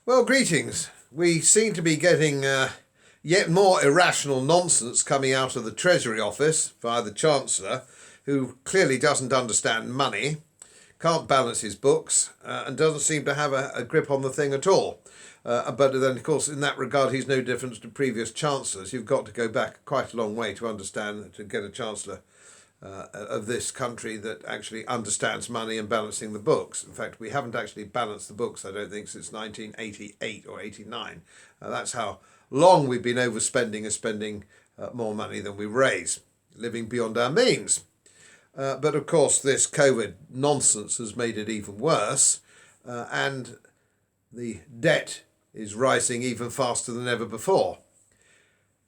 Well, greetings. We seem to be getting yet more irrational nonsense coming out of the Treasury Office via the Chancellor, who clearly doesn't understand money, can't balance his books, and doesn't seem to have a grip on the thing at all. But then, of course, in that regard, he's no different to previous chancellors. You've got to go back quite a long way to understand, to get a chancellor of this country that actually understands money and balancing the books. In fact, we haven't actually balanced the books, I don't think, since 1988 or 89. That's how long we've been overspending and spending more money than we raise, living beyond our means. But of course, this COVID nonsense has made it even worse, and the debt is rising even faster than ever before.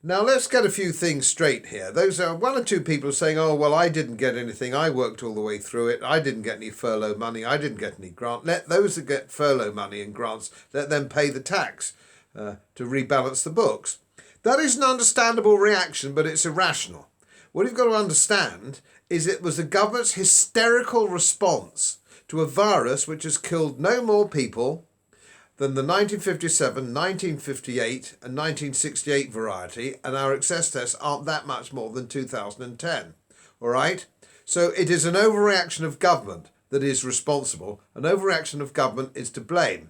Now, let's get a few things straight here. Those are one or two people saying, oh, well, I didn't get anything. I worked all the way through it. I didn't get any furlough money. I didn't get any grant. Let those that get furlough money and grants, let them pay the tax to rebalance the books. That is an understandable reaction, but it's irrational. What you've got to understand is it was the government's hysterical response to a virus which has killed no more people than the 1957, 1958 and 1968 variety, and our excess tests aren't that much more than 2010. All right? So it is an overreaction of government that is responsible. An overreaction of government is to blame.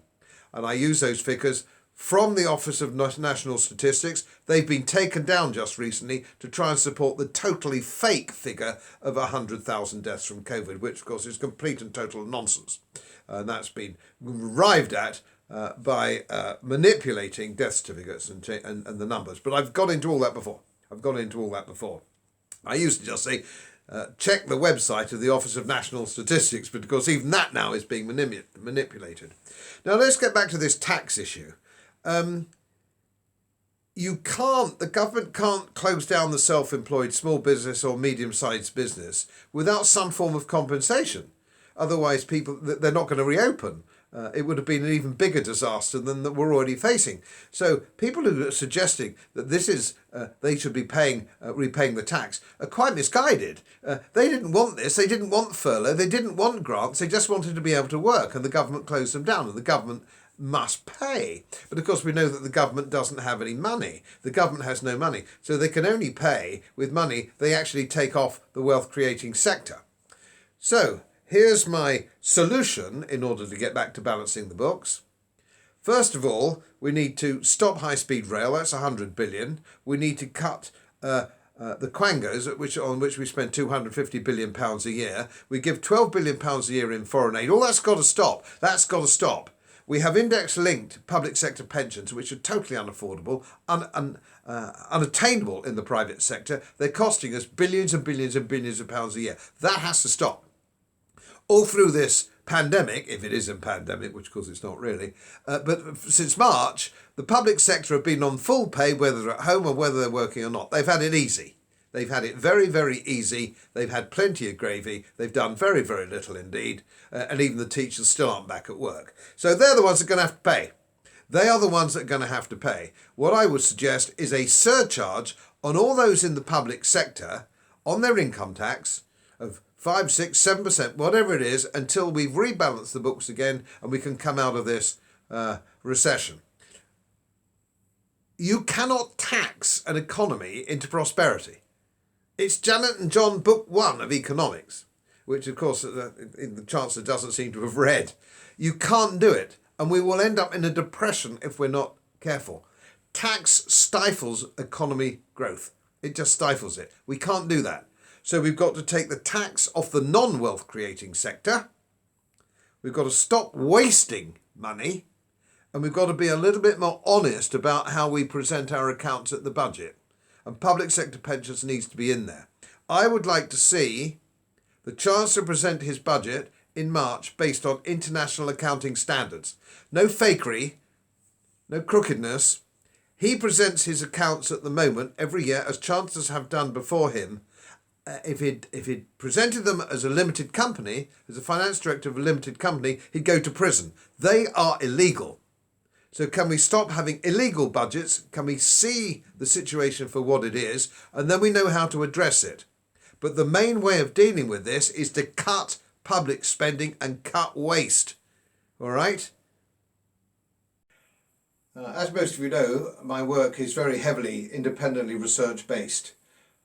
And I use those figures from the Office of National Statistics. They've been taken down just recently to try and support the totally fake figure of 100,000 deaths from COVID, which of course is complete and total nonsense. And that's been arrived at by manipulating death certificates and the numbers. But I've got into all that before. I used to just say, check the website of the Office of National Statistics, but of course even that now is being manipulated. Now let's get back to this tax issue. The government can't close down the self-employed small business or medium-sized business without some form of compensation. Otherwise, they're not going to reopen. It would have been an even bigger disaster than that we're already facing. So people who are suggesting that this is they should be repaying the tax are quite misguided. They didn't want this. They didn't want furlough. They didn't want grants. They just wanted to be able to work, and the government closed them down, and the government must pay. But of course we know that the government doesn't have any money. The government has no money. So they can only pay with money they actually take off the wealth creating sector. So here's my solution in order to get back to balancing the books. First of all, we need to stop high-speed rail. That's 100 billion. We need to cut the quangos, on which we spend 250 billion pounds a year. We give 12 billion pounds a year in foreign aid. All that's got to stop. That's got to stop. We have index-linked public sector pensions, which are totally unaffordable, unattainable in the private sector. They're costing us billions and billions and billions of pounds a year. That has to stop. All through this pandemic, if it is a pandemic, which of course it's not really, but since March, the public sector have been on full pay, whether they're at home or whether they're working or not. They've had it easy. They've had it very, very easy. They've had plenty of gravy. They've done very, very little indeed. And even the teachers still aren't back at work. So they're the ones that are going to have to pay. They are the ones that are going to have to pay. What I would suggest is a surcharge on all those in the public sector on their income tax of 5, 6, 7%, whatever it is, until we've rebalanced the books again and we can come out of this recession. You cannot tax an economy into prosperity. It's Janet and John, book 1 of economics, which of course the Chancellor doesn't seem to have read. You can't do it, and we will end up in a depression if we're not careful. Tax stifles economy growth. It just stifles it. We can't do that. So we've got to take the tax off the non-wealth creating sector. We've got to stop wasting money. And we've got to be a little bit more honest about how we present our accounts at the budget. And public sector pensions needs to be in there. I would like to see the Chancellor present his budget in March based on international accounting standards. No fakery, no crookedness. He presents his accounts at the moment every year, as Chancellors have done before him. If he'd presented them as a limited company, as a finance director of a limited company, he'd go to prison. They are illegal. So can we stop having illegal budgets? Can we see the situation for what it is? And then we know how to address it. But the main way of dealing with this is to cut public spending and cut waste. All right? As most of you know, my work is very heavily independently research based,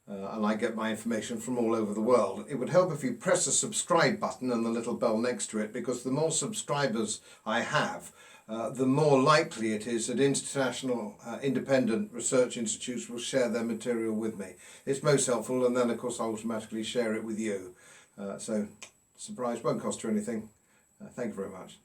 and I get my information from all over the world. It would help if you press the subscribe button and the little bell next to it, because the more subscribers I have, the more likely it is that international independent research institutes will share their material with me. It's most helpful, and then of course I automatically share it with you. So, surprise, won't cost you anything. Thank you very much.